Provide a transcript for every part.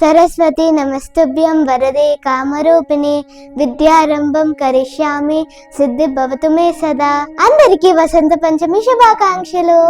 సరస్వతి నమస్తుభ్యం వరదే కామరూపిణి విద్యారంభం కరిష్యామి సిద్ధి భవతు మే సదా. అందరికీ వసంత పంచమి శుభాకాంక్షలు.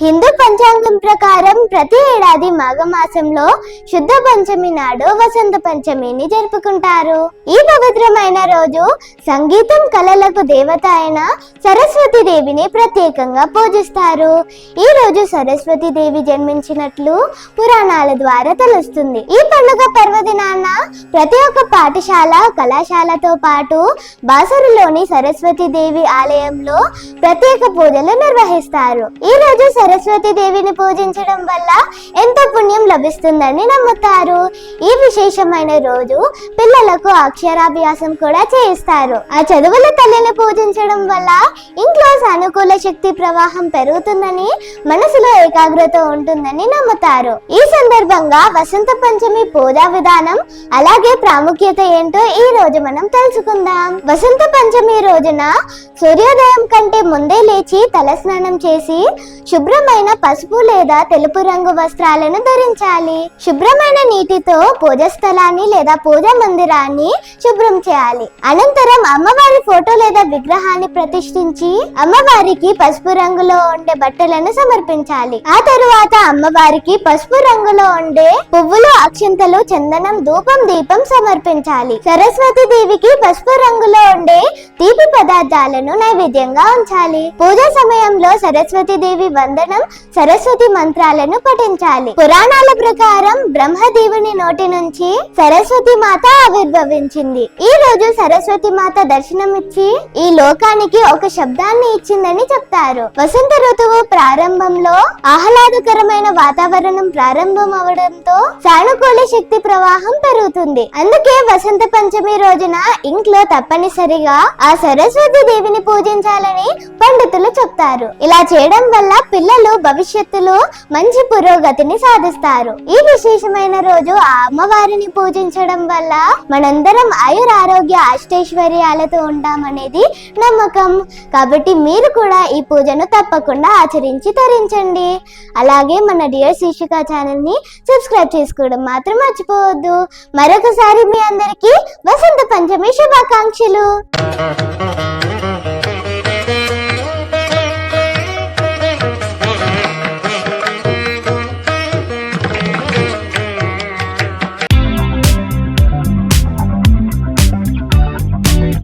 హిందూ పంచాంగం ప్రకారం ప్రతి ఏడాది మాఘమాసంలో శుద్ధ పంచమి నాడు వసంత పంచమిని జరుపుకుంటారు. ఈ పవిత్రమైన రోజు సంగీతం కళలకు దేవత అయిన సరస్వతి దేవిని ప్రత్యేకంగా పూజిస్తారు. ఈ రోజు సరస్వతి దేవి జన్మించినట్లు పురాణాల ద్వారా తెలుస్తుంది. ఈ పండుగ పర్వదినాన ప్రతి ఒక్క పాఠశాల కళాశాలతో పాటు బాసరులోని సరస్వతి దేవి ఆలయంలో ప్రత్యేక పూజలు నిర్వహిస్తారు. ఈ రోజు సరస్వతి దేవిని పూజించడం వల్ల ఎంతో పుణ్యం లభిస్తుందని నమ్ముతారు. ఈ విశేషమైన రోజు పిల్లలకు అక్షరాభ్యాసం కూడా చేయిస్తారు. ఆ చదువుల తల్లిని పూజించడం వల్ల ఇంట్లో సానుకూల శక్తి ప్రవాహం పెరుగుతుందని, మనసులో ఏకాగ్రత ఉంటుందని నమ్ముతారు. ఈ సందర్భంగా వసంత పంచమి పూజా విధానం అలాగే ప్రాముఖ్యత ఏంటో ఈ రోజు మనం తెలుసుకుందాం. వసంత పంచమి రోజున సూర్యోదయం కంటే ముందే లేచి తలస్నానం చేసి శుభ్రమైన పసుపు లేదా తెలుపు రంగు వస్త్రాలను ధరించాలి. శుభ్రమైన నీటితో పూజ స్థలాన్ని లేదా పూజా మందిరాన్ని శుభ్రం చేయాలి. అనంతరం అమ్మవారి ఫోటో లేదా విగ్రహాన్ని ప్రతిష్ఠించి అమ్మవారికి పసుపు రంగులో ఉండే బట్టలను సమర్పించాలి. ఆ తరువాత అమ్మవారికి పసుపు రంగులో ఉండే పువ్వులు, అక్షింతలు, చందనం, ధూపం, దీపం సమర్పించాలి. సరస్వతి దేవికి పసుపు రంగులో ఉండే తీపి పదార్థాలను నైవేద్యంగా ఉంచాలి. పూజా సమయంలో సరస్వతి దేవి వందనం, సరస్వతి మంత్రాలను పఠించాలి. పురాణాల ప్రకారం బ్రహ్మదేవుని నోటి నుంచి సరస్వతి మాత ఆవిర్భవించింది. ఈ రోజు సరస్వతి మాత దర్శనమిచ్చి ఈ లోకానికి ఒక శబ్దాన్ని ఇచ్చిందని చెప్తారు. వసంత ఋతువు ప్రారంభంలో ఆహ్లాదకరమైన వాతావరణం ప్రారంభం అవడంతో సానుకూల శక్తి ప్రవాహం పెరుగుతుంది. అందుకే వసంత పంచమి రోజున ఇంట్లో తప్పనిసరిగా ఆ సరస్వతి దేవిని పూజించాలని పండితులు చెప్తారు. ఇలా చేయడం వల్ల పిల్లలు భవిష్యత్తులో మంచి పురోగతిని సాధిస్తారు. ఈ విశేషమైన రోజు ఆ అమ్మవారిని పూజించడం వల్ల మనందరం ఆయురారోగ్య అష్టైశ్వర్యాలతో ఉంటామనేది నమ్మకం. కాబట్టి మీరు కూడా ఈ పూజను తప్పకుండా ఆచరించి తరించండి. అలాగే మన డియర్ శీర్షిక ఛానల్ ని సబ్స్క్రైబ్ చేసుకోవడం మాత్రం మర్చిపోవద్దు. మరొకసారి మీ అందరికీ వసంత పంచమి శుభాకాంక్షలు.